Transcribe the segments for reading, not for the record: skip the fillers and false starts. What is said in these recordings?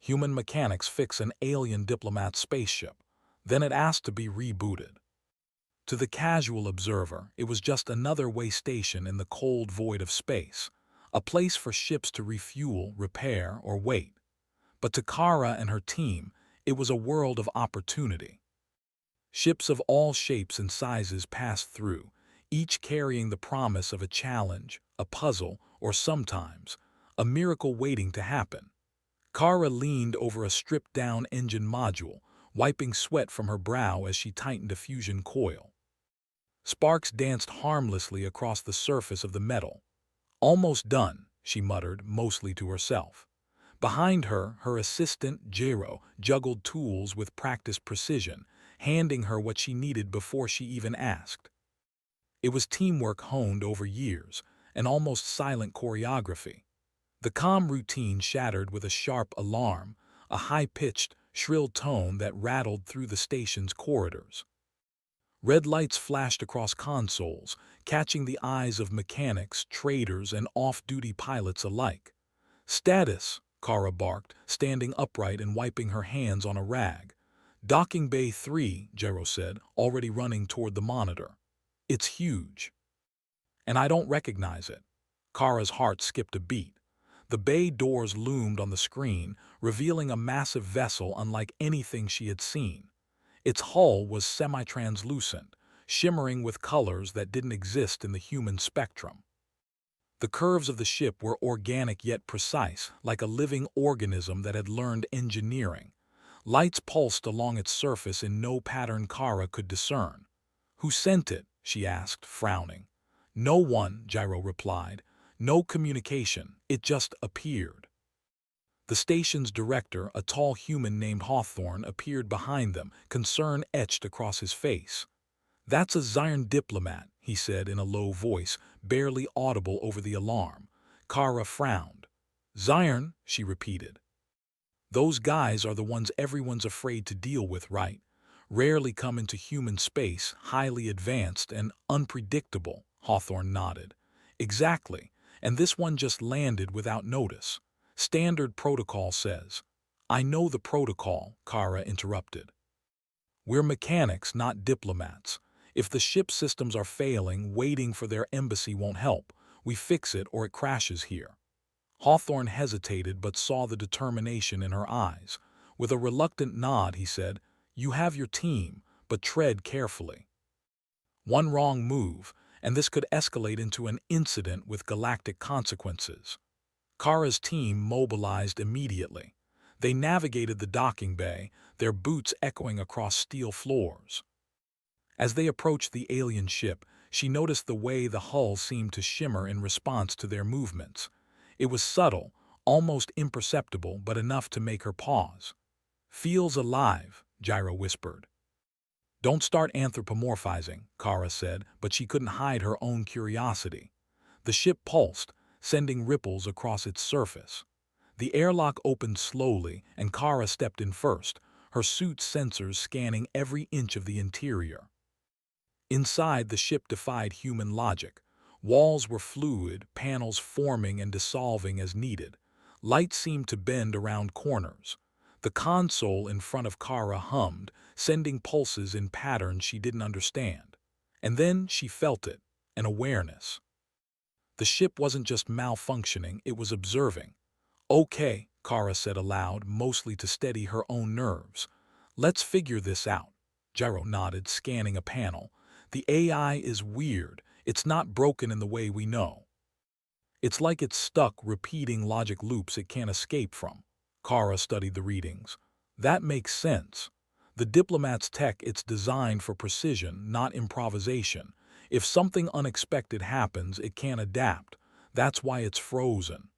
Human mechanics fix an alien Diplomat spaceship. Then it asked to be rebooted. To the casual observer, it was just another way station in the cold void of space, a place for ships to refuel, repair, or wait. But to Kara and her team, it was a world of opportunity. Ships of all shapes and sizes passed through, each carrying the promise of a challenge, a puzzle, or sometimes, a miracle waiting to happen. Kara leaned over a stripped-down engine module, wiping sweat from her brow as she tightened a fusion coil. Sparks danced harmlessly across the surface of the metal. "Almost done," she muttered, mostly to herself. Behind her, her assistant, Jiro, juggled tools with practiced precision, handing her what she needed before she even asked. It was teamwork honed over years, an almost silent choreography. The calm routine shattered with a sharp alarm, a high-pitched, shrill tone that rattled through the station's corridors. Red lights flashed across consoles, catching the eyes of mechanics, traders, and off-duty pilots alike. "Status," Kara barked, standing upright and wiping her hands on a rag. "Docking Bay 3, Jiro said, already running toward the monitor. "It's huge." "And I don't recognize it." Kara's heart skipped a beat. The bay doors loomed on the screen, revealing a massive vessel unlike anything she had seen. Its hull was semi-translucent, shimmering with colors that didn't exist in the human spectrum. The curves of the ship were organic yet precise, like a living organism that had learned engineering. Lights pulsed along its surface in no pattern Kara could discern. "Who sent it?" she asked, frowning. "No one," Jiro replied. "No communication, it just appeared." The station's director, a tall human named Hawthorne, appeared behind them, concern etched across his face. "That's a Zion Diplomat," he said in a low voice, barely audible over the alarm. Kara frowned. "Zion," she repeated. "Those guys are the ones everyone's afraid to deal with, right? Rarely come into human space, highly advanced and unpredictable," Hawthorne nodded. "Exactly, and this one just landed without notice. Standard protocol says." "I know the protocol," Kara interrupted. "We're mechanics, not diplomats. If the ship systems are failing, waiting for their embassy won't help. We fix it or it crashes here." Hawthorne hesitated but saw the determination in her eyes. With a reluctant nod, he said, "You have your team, but tread carefully. One wrong move, and this could escalate into an incident with galactic consequences." Kara's team mobilized immediately. They navigated the docking bay, their boots echoing across steel floors. As they approached the alien ship, she noticed the way the hull seemed to shimmer in response to their movements. It was subtle, almost imperceptible, but enough to make her pause. "Feels alive," Jiro whispered. "Don't start anthropomorphizing," Kara said, but she couldn't hide her own curiosity. The ship pulsed, sending ripples across its surface. The airlock opened slowly, and Kara stepped in first, her suit's sensors scanning every inch of the interior. Inside, the ship defied human logic. Walls were fluid, panels forming and dissolving as needed. Light seemed to bend around corners. The console in front of Kara hummed, sending pulses in patterns she didn't understand. And then she felt it, an awareness. The ship wasn't just malfunctioning, it was observing. "Okay," Kara said aloud, mostly to steady her own nerves. "Let's figure this out." Jiro nodded, scanning a panel. "The AI is weird. It's not broken in the way we know. It's like it's stuck repeating logic loops it can't escape from." Kara studied the readings. "That makes sense. The Diplomat's tech, it's designed for precision, not improvisation. If something unexpected happens, it can't adapt. That's why it's frozen."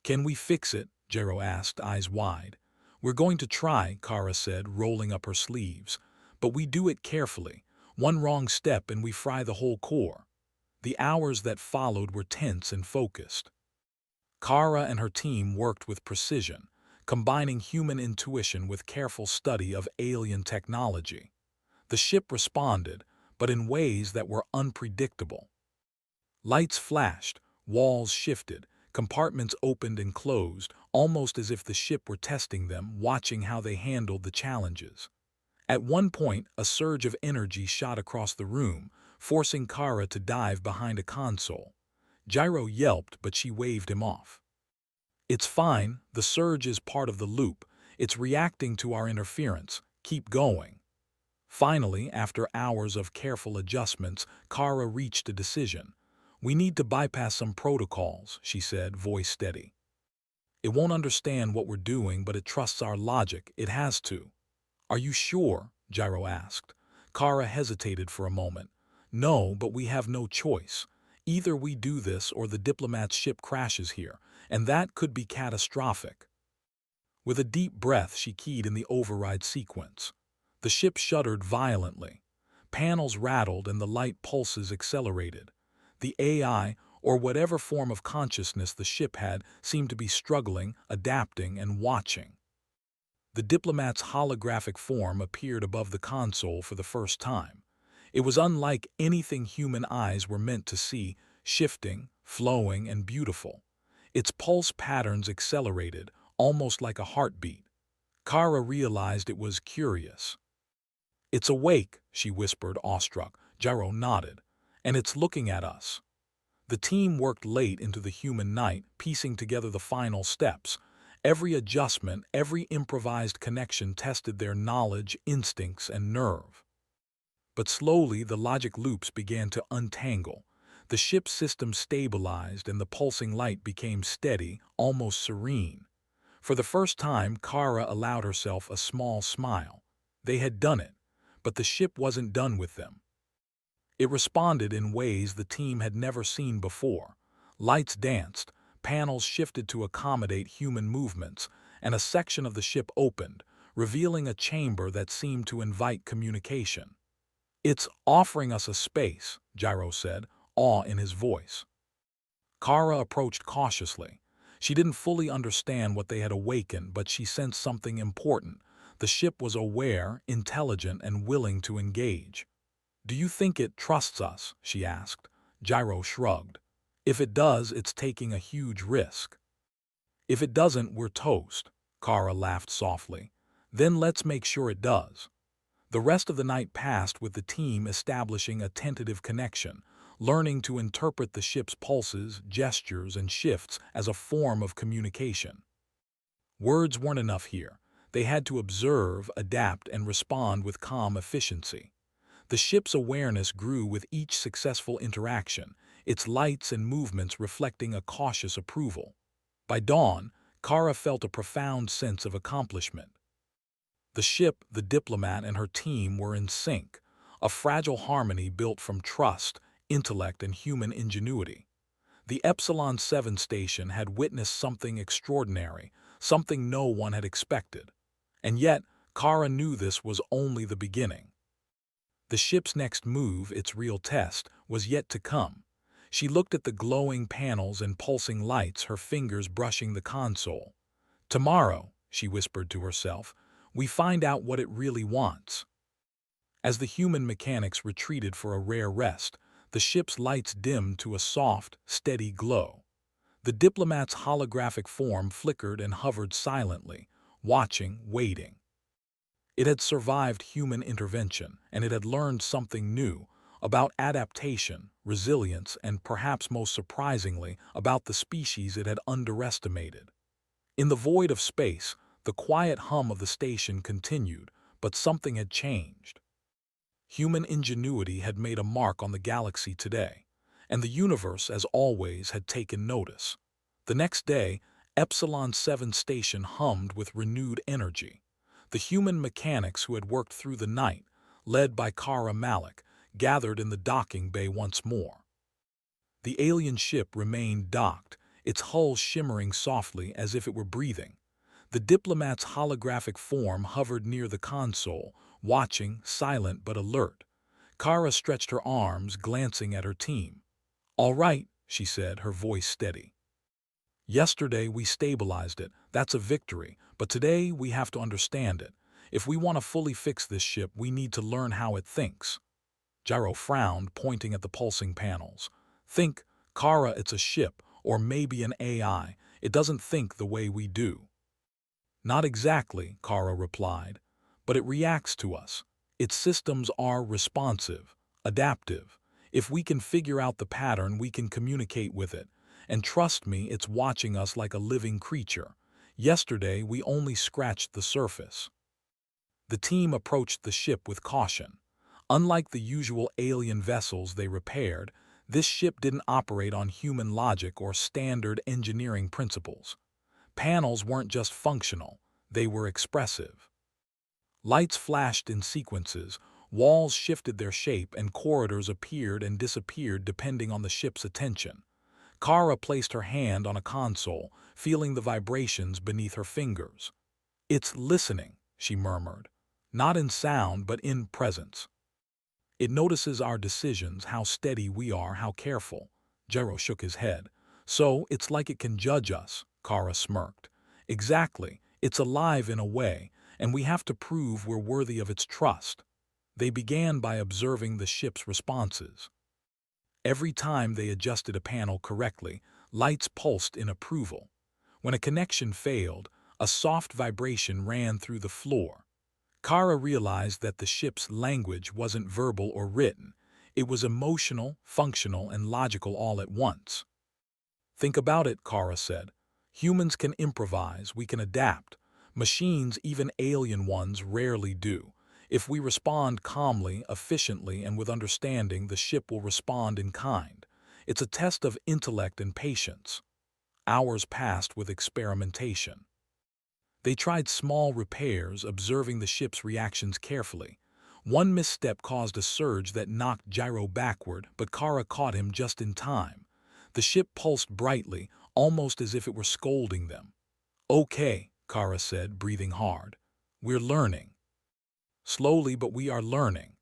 "Can we fix it?" Jiro asked, eyes wide. "We're going to try," Kara said, rolling up her sleeves. "But we do it carefully. One wrong step and we fry the whole core." The hours that followed were tense and focused. Kara and her team worked with precision, combining human intuition with careful study of alien technology. The ship responded, but in ways that were unpredictable. Lights flashed, walls shifted, Compartments opened and closed, almost as if the ship were testing them, watching how they handled the challenges. At one point, a surge of energy shot across the room, forcing Kara to dive behind a console. Gyro yelped, but she waved him off. "It's fine, the surge is part of the loop. It's reacting to our interference. Keep going." Finally, after hours of careful adjustments, Kara reached a decision. "We need to bypass some protocols," she said, voice steady. "It won't understand what we're doing, but it trusts our logic. It has to." "Are you sure?" Gyro asked. Kara hesitated for a moment. "No, but we have no choice. Either we do this or the Diplomat's ship crashes here, and that could be catastrophic." With a deep breath, she keyed in the override sequence. The ship shuddered violently. Panels rattled and the light pulses accelerated. The AI, or whatever form of consciousness the ship had, seemed to be struggling, adapting, and watching. The Diplomat's holographic form appeared above the console for the first time. It was unlike anything human eyes were meant to see, shifting, flowing, and beautiful. Its pulse patterns accelerated, almost like a heartbeat. Kara realized it was curious. "It's awake," she whispered, awestruck. Gyro nodded. "And it's looking at us." The team worked late into the human night, piecing together the final steps. Every adjustment, every improvised connection tested their knowledge, instincts, and nerve. But slowly the logic loops began to untangle. The ship's system stabilized and the pulsing light became steady, almost serene. For the first time, Kara allowed herself a small smile. They had done it, but the ship wasn't done with them. It responded in ways the team had never seen before. Lights danced, panels shifted to accommodate human movements, and a section of the ship opened, revealing a chamber that seemed to invite communication. "It's offering us a space," Gyro said, awe in his voice. Kara approached cautiously. She didn't fully understand what they had awakened, but she sensed something important. The ship was aware, intelligent, and willing to engage. "Do you think it trusts us?" she asked. Gyro shrugged. "If it does, it's taking a huge risk." "If it doesn't, we're toast," Kara laughed softly. "Then let's make sure it does." The rest of the night passed with the team establishing a tentative connection, learning to interpret the ship's pulses, gestures, and shifts as a form of communication. Words weren't enough here. They had to observe, adapt, and respond with calm efficiency. The ship's awareness grew with each successful interaction, its lights and movements reflecting a cautious approval. By dawn, Kara felt a profound sense of accomplishment. The ship, the Diplomat, and her team were in sync, a fragile harmony built from trust, intellect, and human ingenuity. The Epsilon 7 station had witnessed something extraordinary, something no one had expected. And yet, Kara knew this was only the beginning. The ship's next move, its real test, was yet to come. She looked at the glowing panels and pulsing lights, her fingers brushing the console. "Tomorrow," she whispered to herself, "we find out what it really wants." As the human mechanics retreated for a rare rest, the ship's lights dimmed to a soft, steady glow. The Diplomat's holographic form flickered and hovered silently, watching, waiting. It had survived human intervention, and it had learned something new about adaptation, resilience, and perhaps most surprisingly, about the species it had underestimated. In the void of space, the quiet hum of the station continued, but something had changed. Human ingenuity had made a mark on the galaxy today, and the universe, as always, had taken notice. The next day, Epsilon 7 station hummed with renewed energy. The human mechanics who had worked through the night, led by Kara Malik, gathered in the docking bay once more. The alien ship remained docked, its hull shimmering softly as if it were breathing. The Diplomat's holographic form hovered near the console, watching, silent but alert. Kara stretched her arms, glancing at her team. "All right," she said, her voice steady. "Yesterday we stabilized it, that's a victory, but today we have to understand it. If we want to fully fix this ship, we need to learn how it thinks." Gyro frowned, pointing at the pulsing panels. "Think, Kara, it's a ship, Or maybe an AI. It doesn't think the way we do. Not exactly, Kara replied, but it reacts to us. Its systems are responsive, adaptive. If we can figure out the pattern, we can communicate with it. And trust me, it's watching us like a living creature. Yesterday, we only scratched the surface. The team approached the ship with caution. Unlike the usual alien vessels they repaired, this ship didn't operate on human logic or standard engineering principles. Panels weren't just functional, they were expressive. Lights flashed in sequences, walls shifted their shape, and corridors appeared and disappeared depending on the ship's attention. Kara placed her hand on a console, feeling the vibrations beneath her fingers. "It's listening," she murmured. "Not in sound, but in presence. It notices our decisions, how steady we are, how careful." Jero shook his head. "So, it's like it can judge us," Kara smirked. "Exactly. It's alive in a way, and we have to prove we're worthy of its trust." They began by observing the ship's responses. Every time they adjusted a panel correctly, lights pulsed in approval. When a connection failed, a soft vibration ran through the floor. Kara realized that the ship's language wasn't verbal or written. It was emotional, functional, and logical all at once. "Think about it," Kara said. "Humans can improvise, we can adapt. Machines, even alien ones, rarely do. If we respond calmly, efficiently, and with understanding, the ship will respond in kind. It's a test of intellect and patience." Hours passed with experimentation. They tried small repairs, observing the ship's reactions carefully. One misstep caused a surge that knocked Gyro backward, but Kara caught him just in time. The ship pulsed brightly, almost as if it were scolding them. "Okay," Kara said, breathing hard. "We're learning. Slowly, but we are learning."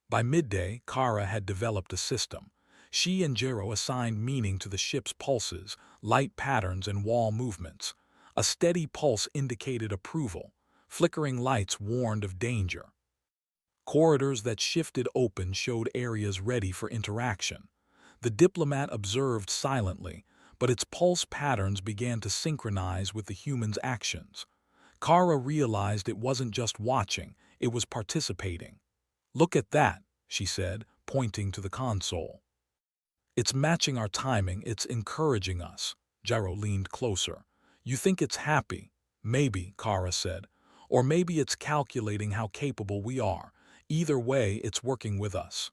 By midday, Kara had developed a system. She and Gyro assigned meaning to the ship's pulses, light patterns, and wall movements. A steady pulse indicated approval. Flickering lights warned of danger. Corridors that shifted open showed areas ready for interaction. The Diplomat observed silently, but its pulse patterns began to synchronize with the human's actions. Kara realized it wasn't just watching, it was participating. "Look at that," she said, pointing to the console. "It's matching our timing, it's encouraging us." Gyro leaned closer. "You think it's happy?" "Maybe," Kara said. "Or maybe it's calculating how capable we are. Either way, it's working with us."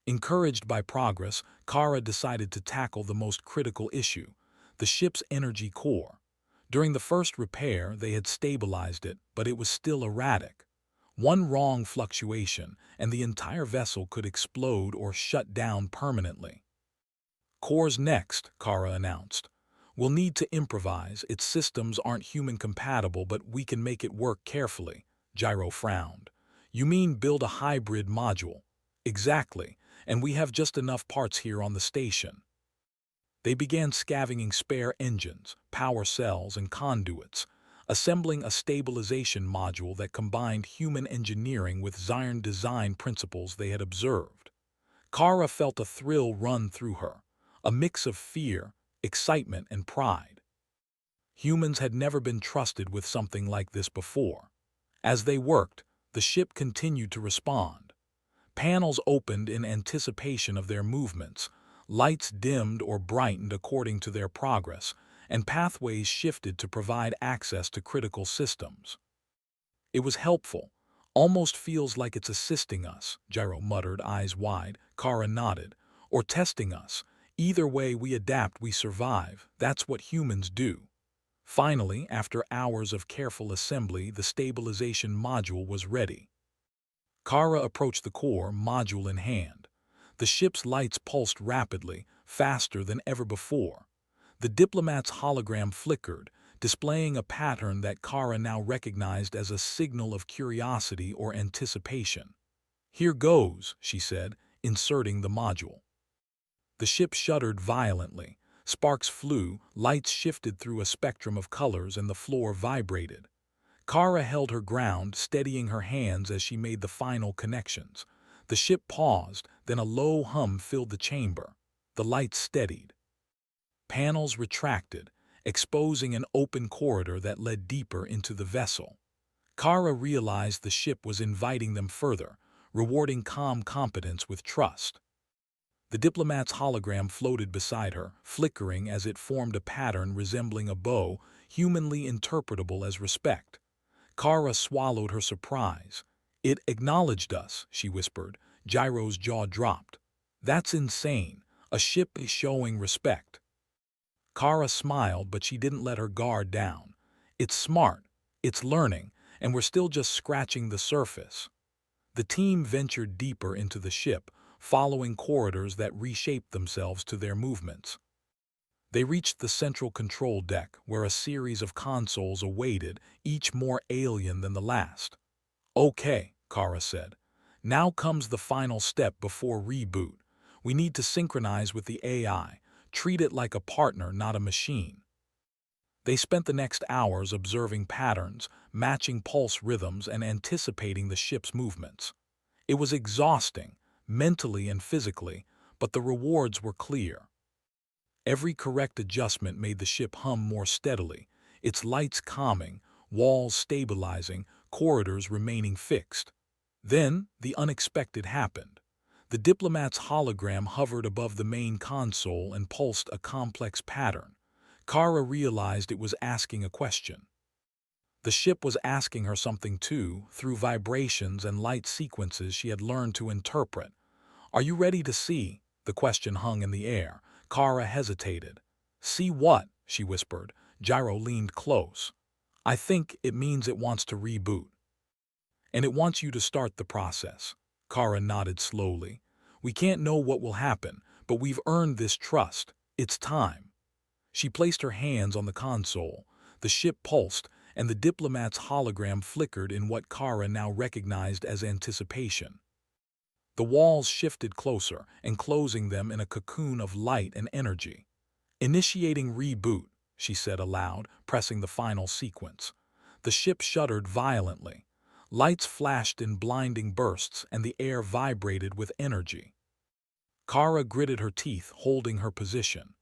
Encouraged by progress, Kara decided to tackle the most critical issue, the ship's energy core. During the first repair, they had stabilized it, but it was still erratic. One wrong fluctuation, and the entire vessel could explode or shut down permanently. "Core's next," Kara announced. "We'll need to improvise. Its systems aren't human-compatible, but we can make it work carefully." Gyro frowned. "You mean build a hybrid module?" "Exactly, and we have just enough parts here on the station." They began scavenging spare engines, power cells, and conduits, assembling a stabilization module that combined human engineering with Zion design principles they had observed. Kara felt a thrill run through her, a mix of fear, excitement, and pride. Humans had never been trusted with something like this before. As they worked, the ship continued to respond. Panels opened in anticipation of their movements, lights dimmed or brightened according to their progress, and pathways shifted to provide access to critical systems. "It was helpful. Almost feels like it's assisting us," Gyro muttered, eyes wide. Kara nodded. "Or testing us. Either way, we adapt, we survive. That's what humans do." Finally, after hours of careful assembly, the stabilization module was ready. Kara approached the core, module in hand. The ship's lights pulsed rapidly, faster than ever before. The Diplomat's hologram flickered, displaying a pattern that Kara now recognized as a signal of curiosity or anticipation. "Here goes," she said, inserting the module. The ship shuddered violently. Sparks flew, lights shifted through a spectrum of colors, and the floor vibrated. Kara held her ground, steadying her hands as she made the final connections. The ship paused, then a low hum filled the chamber. The lights steadied. Panels retracted, exposing an open corridor that led deeper into the vessel. Kara realized the ship was inviting them further, rewarding calm competence with trust. The diplomat's hologram floated beside her, flickering as it formed a pattern resembling a bow, humanly interpretable as respect. Kara swallowed her surprise. "It acknowledged us," she whispered. Gyro's jaw dropped. "That's insane. A ship is showing respect." Kara smiled, but she didn't let her guard down. "It's smart, it's learning, and we're still just scratching the surface." The team ventured deeper into the ship, following corridors that reshaped themselves to their movements. They reached the central control deck, where a series of consoles awaited, each more alien than the last. "Okay," Kara said. "Now comes the final step before reboot. We need to synchronize with the AI, treat it like a partner, not a machine." They spent the next hours observing patterns, matching pulse rhythms, and anticipating the ship's movements. It was exhausting, mentally and physically, but the rewards were clear. Every correct adjustment made the ship hum more steadily, its lights calming, walls stabilizing, corridors remaining fixed. Then, the unexpected happened. The diplomat's hologram hovered above the main console and pulsed a complex pattern. Kara realized it was asking a question. The ship was asking her something too, through vibrations and light sequences she had learned to interpret. "Are you ready to see?" The question hung in the air. Kara hesitated. "See what?" she whispered. Gyro leaned close. "I think it means it wants to reboot. And it wants you to start the process." Kara nodded slowly. "We can't know what will happen, but we've earned this trust. It's time." She placed her hands on the console. The ship pulsed, and the diplomat's hologram flickered in what Kara now recognized as anticipation. The walls shifted closer, enclosing them in a cocoon of light and energy. "Initiating reboot," she said aloud, pressing the final sequence. The ship shuddered violently. Lights flashed in blinding bursts, and the air vibrated with energy. Kara gritted her teeth, holding her position.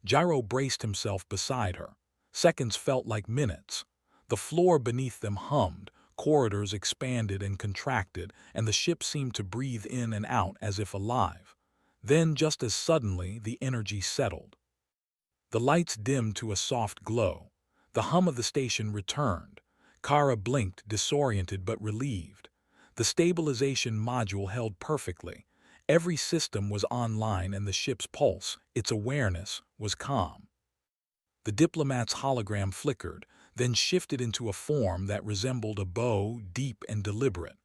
Gyro braced himself beside her. Seconds felt like minutes. The floor beneath them hummed, corridors expanded and contracted, and the ship seemed to breathe in and out as if alive. Then, just as suddenly, the energy settled. The lights dimmed to a soft glow. The hum of the station returned. Kara blinked, disoriented but relieved. The stabilization module held perfectly. Every system was online, and the ship's pulse, its awareness, was calm. The diplomat's hologram flickered, then shifted into a form that resembled a bow, deep and deliberate.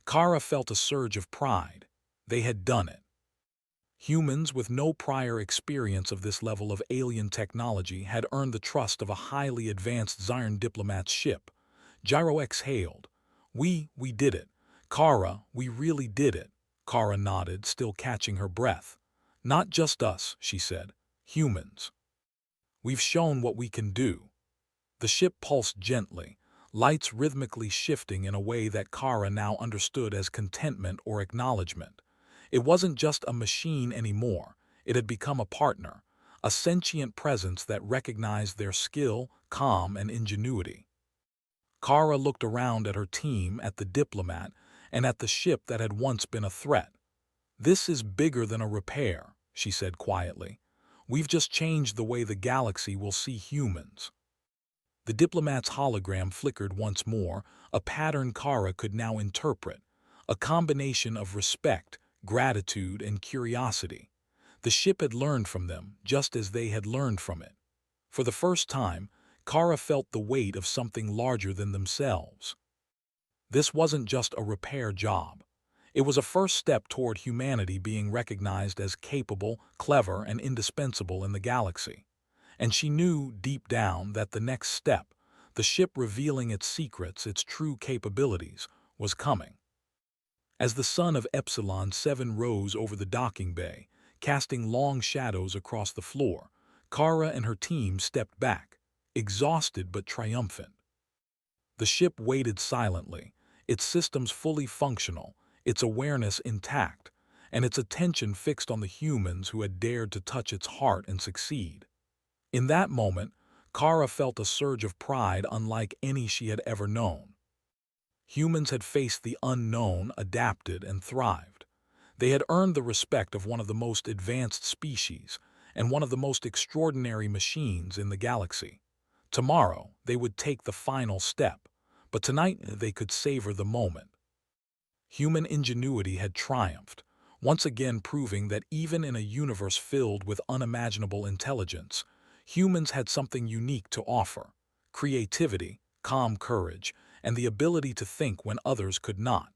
Kara felt a surge of pride. They had done it. Humans with no prior experience of this level of alien technology had earned the trust of a highly advanced Zyrn diplomat's ship. Gyro exhaled. We did it. Kara, we really did it." Kara nodded, still catching her breath. "Not just us," she said. "Humans. We've shown what we can do." The ship pulsed gently, lights rhythmically shifting in a way that Kara now understood as contentment or acknowledgement. It wasn't just a machine anymore. It had become a partner, a sentient presence that recognized their skill, calm, and ingenuity. Kara looked around at her team, at the diplomat, and at the ship that had once been a threat. "This is bigger than a repair," she said quietly. "We've just changed the way the galaxy will see humans." The diplomat's hologram flickered once more, a pattern Kara could now interpret, a combination of respect, gratitude, and curiosity. The ship had learned from them, just as they had learned from it. For the first time, Kara felt the weight of something larger than themselves. This wasn't just a repair job. It was a first step toward humanity being recognized as capable, clever, and indispensable in the galaxy. And she knew, deep down, that the next step, the ship revealing its secrets, its true capabilities, was coming. As the sun of Epsilon 7 rose over the docking bay, casting long shadows across the floor, Kara and her team stepped back, exhausted but triumphant. The ship waited silently, its systems fully functional, its awareness intact, and its attention fixed on the humans who had dared to touch its heart and succeed. In that moment, Kara felt a surge of pride unlike any she had ever known. Humans had faced the unknown, adapted, and thrived. They had earned the respect of one of the most advanced species and one of the most extraordinary machines in the galaxy. Tomorrow, they would take the final step, but tonight they could savor the moment. Human ingenuity had triumphed, once again proving that even in a universe filled with unimaginable intelligence, humans had something unique to offer: creativity, calm courage, and the ability to think when others could not.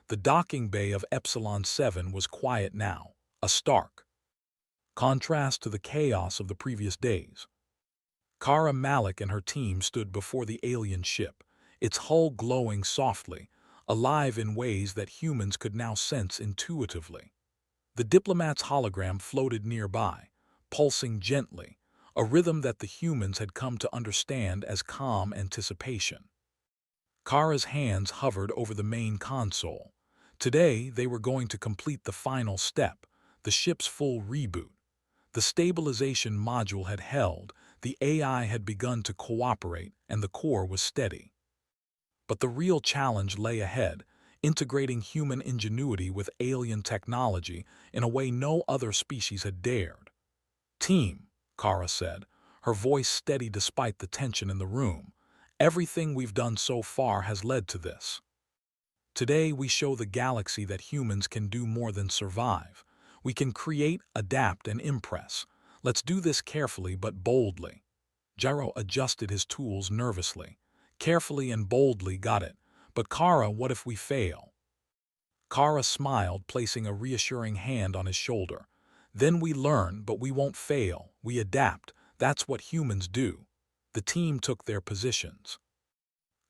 The docking bay of Epsilon 7 was quiet now, a stark contrast to the chaos of the previous days. Kara Malik and her team stood before the alien ship, its hull glowing softly, alive in ways that humans could now sense intuitively. The Diplomat's hologram floated nearby, pulsing gently, a rhythm that the humans had come to understand as calm anticipation. Kara's hands hovered over the main console. Today, they were going to complete the final step, the ship's full reboot. The stabilization module had held, the AI had begun to cooperate, and the core was steady. But the real challenge lay ahead, integrating human ingenuity with alien technology in a way no other species had dared. "Team," Kara said, her voice steady despite the tension in the room, "everything we've done so far has led to this. Today we show the galaxy that humans can do more than survive. We can create, adapt, and impress. Let's do this carefully but boldly." Gyro adjusted his tools nervously. "Carefully and boldly, got it. But Kara, what if we fail?" Kara smiled, placing a reassuring hand on his shoulder. "Then we learn, but we won't fail. We adapt. That's what humans do." The team took their positions.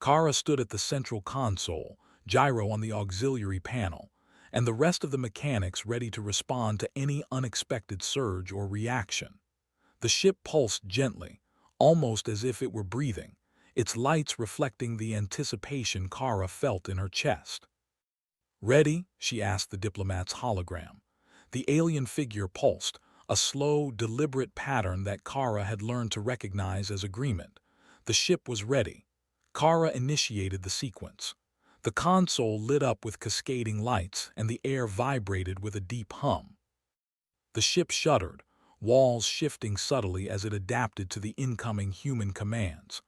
Kara stood at the central console, Gyro on the auxiliary panel, and the rest of the mechanics ready to respond to any unexpected surge or reaction. The ship pulsed gently, almost as if it were breathing, its lights reflecting the anticipation Kara felt in her chest. "Ready?" she asked the Diplomat's hologram. The alien figure pulsed, a slow, deliberate pattern that Kara had learned to recognize as agreement. The ship was ready. Kara initiated the sequence. The console lit up with cascading lights, and the air vibrated with a deep hum. The ship shuddered, walls shifting subtly as it adapted to the incoming human commands.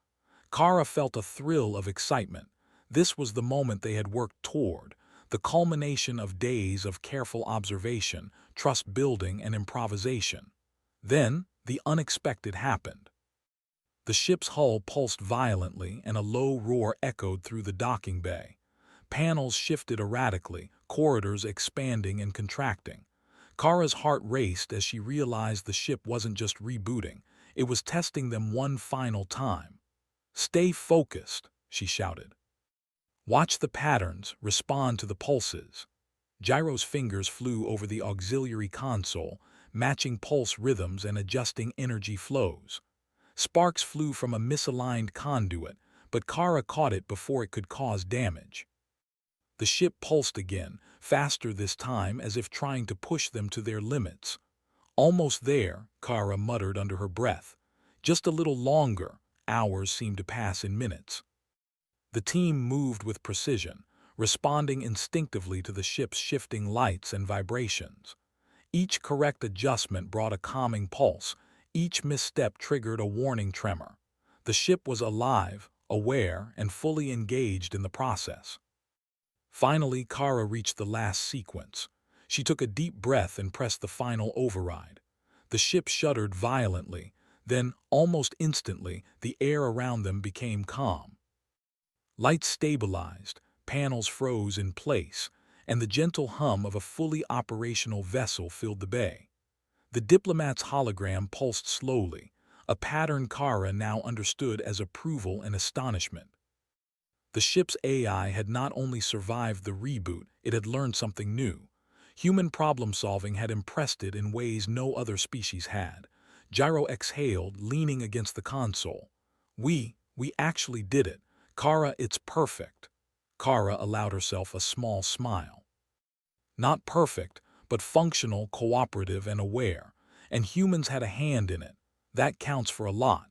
Kara felt a thrill of excitement. This was the moment they had worked toward, the culmination of days of careful observation, trust building, and improvisation. Then, the unexpected happened. The ship's hull pulsed violently, and a low roar echoed through the docking bay. Panels shifted erratically, corridors expanding and contracting. Kara's heart raced as she realized the ship wasn't just rebooting, it was testing them one final time. "Stay focused," she shouted. "Watch the patterns, respond to the pulses." Gyro's fingers flew over the auxiliary console, matching pulse rhythms and adjusting energy flows. Sparks flew from a misaligned conduit, but Kara caught it before it could cause damage. The ship pulsed again, faster this time, as if trying to push them to their limits. "Almost there," Kara muttered under her breath. "Just a little longer." Hours seemed to pass in minutes. The team moved with precision, responding instinctively to the ship's shifting lights and vibrations. Each correct adjustment brought a calming pulse, each misstep triggered a warning tremor. The ship was alive, aware, and fully engaged in the process. Finally, Kara reached the last sequence. She took a deep breath and pressed the final override. The ship shuddered violently, then, almost instantly, the air around them became calm. Lights stabilized, panels froze in place, and the gentle hum of a fully operational vessel filled the bay. The Diplomat's hologram pulsed slowly, a pattern Kara now understood as approval and astonishment. The ship's AI had not only survived the reboot, it had learned something new. Human problem-solving had impressed it in ways no other species had. Gyro exhaled, leaning against the console. We actually did it. Kara, it's perfect." Kara allowed herself a small smile. "Not perfect, but functional, cooperative, and aware. And humans had a hand in it. That counts for a lot.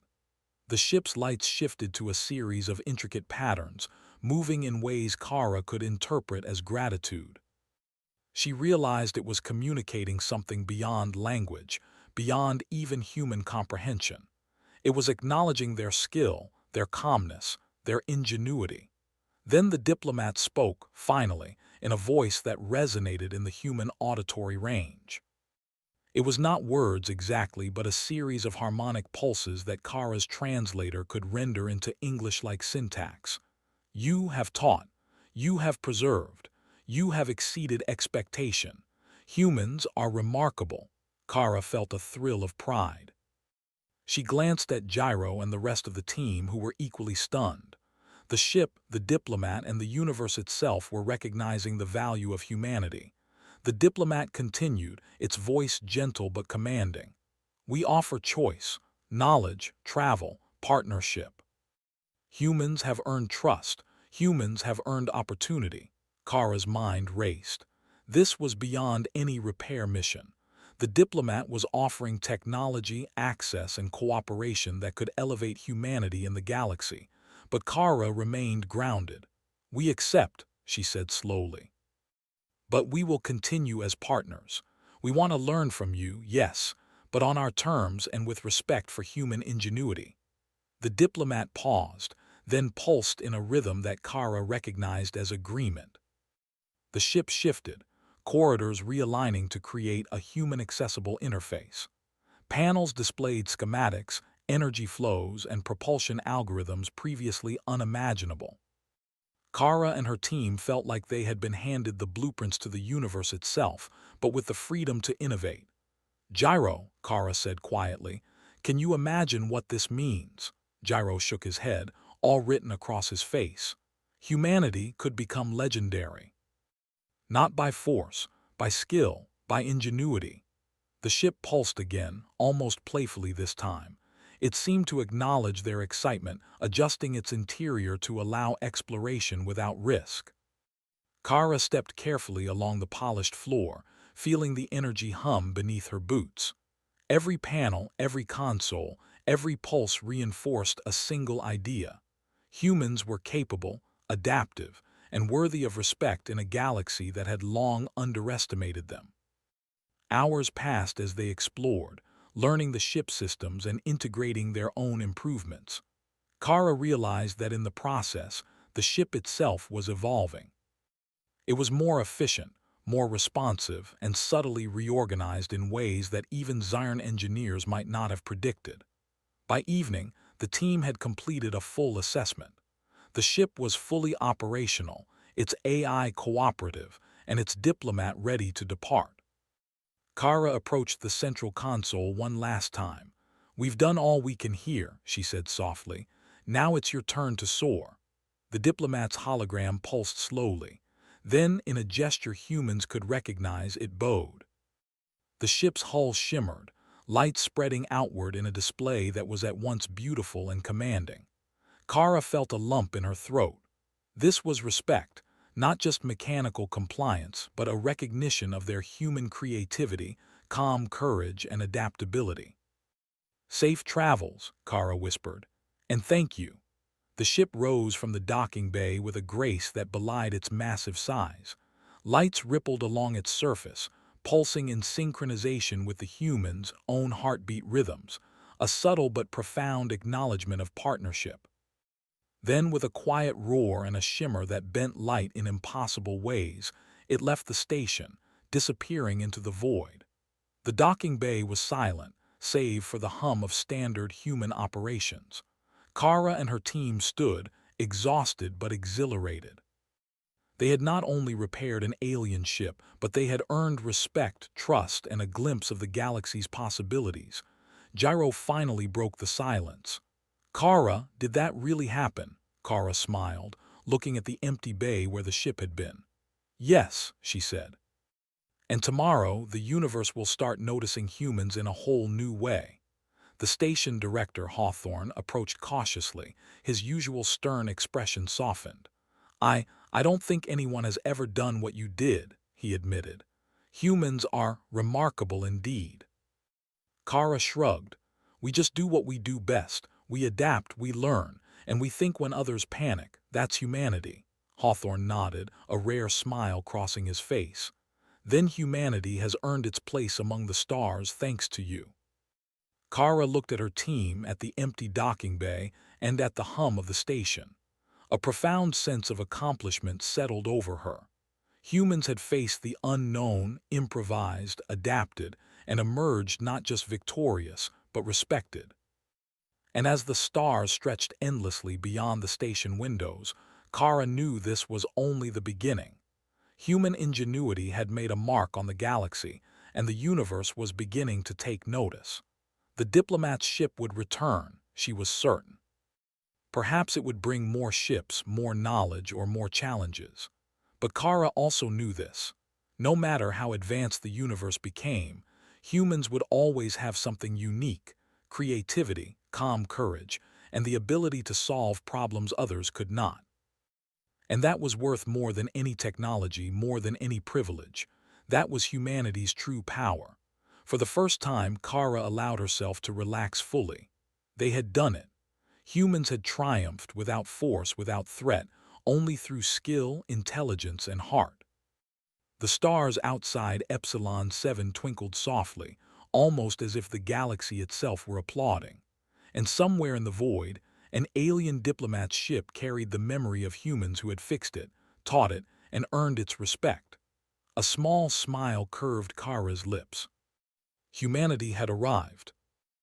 The ship's lights shifted to a series of intricate patterns, moving in ways Kara could interpret as gratitude. She realized it was communicating something beyond language, beyond even human comprehension. It was acknowledging their skill, their calmness, their ingenuity. Then the diplomat spoke, finally, in a voice that resonated in the human auditory range. It was not words exactly, but a series of harmonic pulses that Kara's translator could render into English-like syntax. You have taught. You have preserved. You have exceeded expectation. Humans are remarkable. Kara felt a thrill of pride. She glanced at Gyro and the rest of the team, who were equally stunned. The ship, the diplomat, and the universe itself were recognizing the value of humanity. The diplomat continued, its voice gentle but commanding. We offer choice, knowledge, travel, partnership. Humans have earned trust. Humans have earned opportunity. Kara's mind raced. This was beyond any repair mission. The diplomat was offering technology, access, and cooperation that could elevate humanity in the galaxy. But Kara remained grounded. We accept, she said slowly. But we will continue as partners. We want to learn from you, yes, but on our terms and with respect for human ingenuity. The diplomat paused, then pulsed in a rhythm that Kara recognized as agreement. The ship shifted, corridors realigning to create a human-accessible interface. Panels displayed schematics, energy flows, and propulsion algorithms previously unimaginable. Kara and her team felt like they had been handed the blueprints to the universe itself, but with the freedom to innovate. Gyro, Kara said quietly, can you imagine what this means? Gyro shook his head, all written across his face. Humanity could become legendary. Not by force, by skill, by ingenuity. The ship pulsed again, almost playfully this time. It seemed to acknowledge their excitement, adjusting its interior to allow exploration without risk. Kara stepped carefully along the polished floor, feeling the energy hum beneath her boots. Every panel, every console, every pulse reinforced a single idea. Humans were capable, adaptive, and worthy of respect in a galaxy that had long underestimated them. Hours passed as they explored, learning the ship systems and integrating their own improvements. Kara realized that in the process, the ship itself was evolving. It was more efficient, more responsive, and subtly reorganized in ways that even Zyrn engineers might not have predicted. By evening, the team had completed a full assessment. The ship was fully operational, its AI cooperative, and its diplomat ready to depart. Kara approached the central console one last time. We've done all we can here, she said softly. Now it's your turn to soar. The diplomat's hologram pulsed slowly. Then, in a gesture humans could recognize, it bowed. The ship's hull shimmered, light spreading outward in a display that was at once beautiful and commanding. Kara felt a lump in her throat. This was respect, not just mechanical compliance, but a recognition of their human creativity, calm courage, and adaptability. Safe travels, Kara whispered. And thank you. The ship rose from the docking bay with a grace that belied its massive size. Lights rippled along its surface, pulsing in synchronization with the humans' own heartbeat rhythms, a subtle but profound acknowledgement of partnership. Then, with a quiet roar and a shimmer that bent light in impossible ways, it left the station, disappearing into the void. The docking bay was silent, save for the hum of standard human operations. Kara and her team stood, exhausted but exhilarated. They had not only repaired an alien ship, but they had earned respect, trust, and a glimpse of the galaxy's possibilities. Gyro finally broke the silence. Kara, did that really happen? Kara smiled, looking at the empty bay where the ship had been. Yes, she said. And tomorrow, the universe will start noticing humans in a whole new way. The station director, Hawthorne, approached cautiously, his usual stern expression softened. I don't think anyone has ever done what you did, he admitted. Humans are remarkable indeed. Kara shrugged. We just do what we do best. We adapt, we learn, and we think when others panic. That's humanity." Hawthorne nodded, a rare smile crossing his face. "Then humanity has earned its place among the stars thanks to you." Kara looked at her team, at the empty docking bay, and at the hum of the station. A profound sense of accomplishment settled over her. Humans had faced the unknown, improvised, adapted, and emerged not just victorious, but respected. And as the stars stretched endlessly beyond the station windows, Kara knew this was only the beginning. Human ingenuity had made a mark on the galaxy, and the universe was beginning to take notice. The Diplomat's ship would return, she was certain. Perhaps it would bring more ships, more knowledge, or more challenges. But Kara also knew this. No matter how advanced the universe became, humans would always have something unique: creativity, calm courage, and the ability to solve problems others could not. And that was worth more than any technology, more than any privilege. That was humanity's true power. For the first time, Kara allowed herself to relax fully. They had done it. Humans had triumphed without force, without threat, only through skill, intelligence, and heart. The stars outside Epsilon 7 twinkled softly, almost as if the galaxy itself were applauding. And somewhere in the void, an alien diplomat's ship carried the memory of humans who had fixed it, taught it, and earned its respect. A small smile curved Kara's lips. Humanity had arrived.